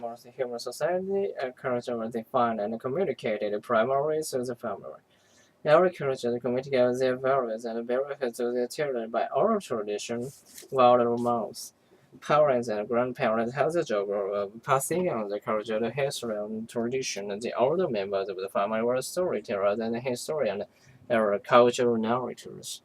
Most human society, culture is defined and communicated primarily through the family. Every culture communicates their values and benefits to their children by oral tradition, word of mouth. Parents and grandparents have the job of passing on the cultural history and tradition. The older members of the family were storytellers and historians or cultural narrators.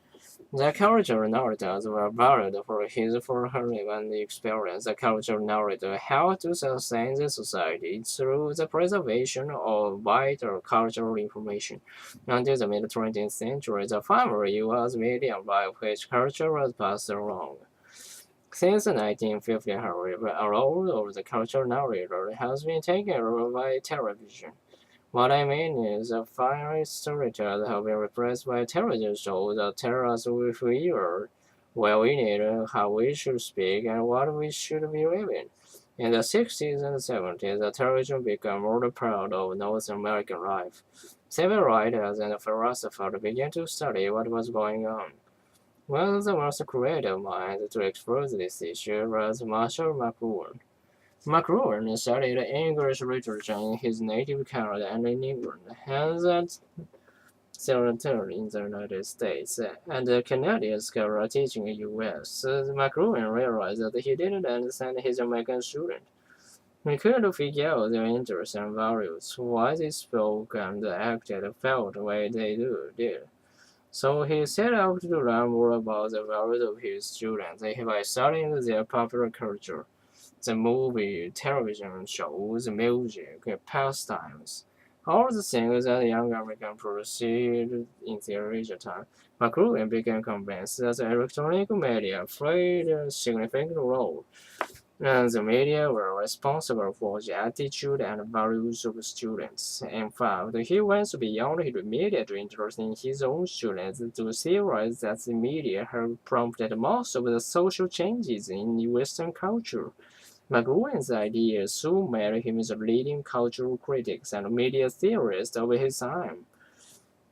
The cultural narrators were valued for her lived experience. The cultural narrator helped to sustain the society through the preservation of vital cultural information. Until the mid-20th century, the family was medium by which culture was passed along. Since the 1950s, however, a role of the cultural narrator has been taken over by television. What I mean is the fiery storytellers have been replaced by television shows that tell us if we are, where we need, how we should speak, and what we should be living. In the 60s and 70s, the television became more proud of North American life. Several writers and philosophers began to study what was going on. One of the most creative minds to explore this issue was Marshall McLuhan. McLuhan studied English literature in his native Canada and in England, hence at settled in the United States, and a Canadian scholar teaching in the U.S. McLuhan realized that he didn't understand his American students. He couldn't figure out their interests and values, why they spoke and acted, felt the way they did. So he set out to learn more about the values of his students by studying their popular culture, the movie, television shows, music, pastimes, all the things that young Americans pursued in their leisure time. McLuhan became convinced that the electronic media played a significant role, and the media were responsible for the attitude and values of students. In fact, he went beyond his immediate interest in his own students to theorize that the media had prompted most of the social changes in Western culture. McLuhan's ideas soon made him the leading cultural critic and media theorist of his time.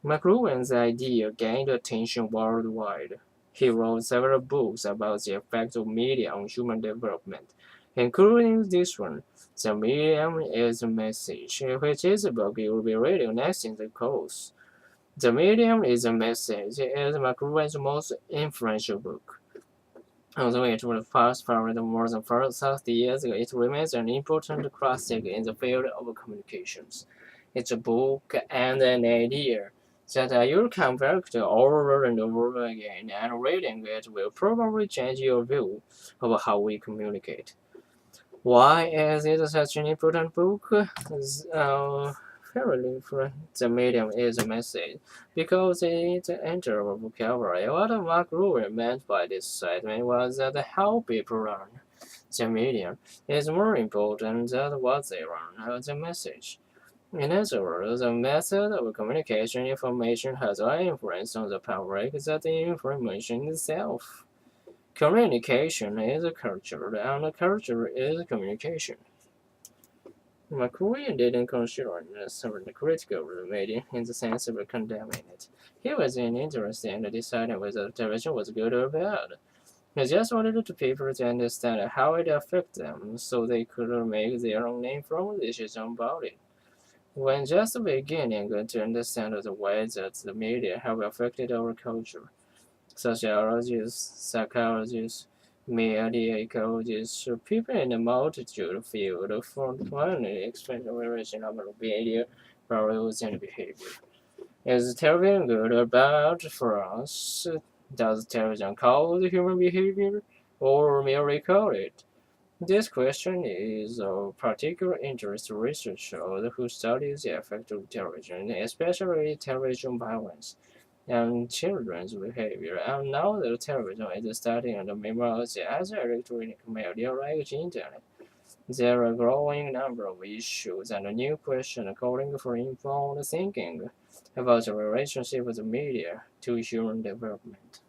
McLuhan's idea gained attention worldwide. He wrote several books about the effects of media on human development, including this one, The Medium is a Message, which is a book you will be reading next in the course. The Medium is a Message is McLuhan's most influential book. Although it was fast-forward more than 30 years ago, it remains an important classic in the field of communications. It's a book and an idea that you can back to over and over again, and reading it will probably change your view of how we communicate. Why is it such an important book? Fairly for the medium is a message, because it enters our vocabulary. What Mark Ruber meant by this statement was that how people learn the medium is more important than what they learn as a message. In other words, the method of communication information has an influence on the public that the information itself. Communication is a culture, and a culture is communication. McQueen didn't consider necessarily critical of the media in the sense of condemning it. He wasn't interested in deciding whether television was good or bad. He just wanted the people to understand how it affected them so they could make their own informed decision about it. When just beginning to understand the way that the media have affected our culture, sociologists, psychologists, media ecologists, people in the multitude field frequently explain the relation of media, values, and behavior. Is television good or bad for us? Does television cause human behavior, or merely code it? This question is of particular interest to researchers who study the effect of television, especially television violence, and children's behavior. And now the television is studying the memory as electronic media like the internet. There are a growing number of issues and new questions calling for informed thinking about the relationship of the media to human development.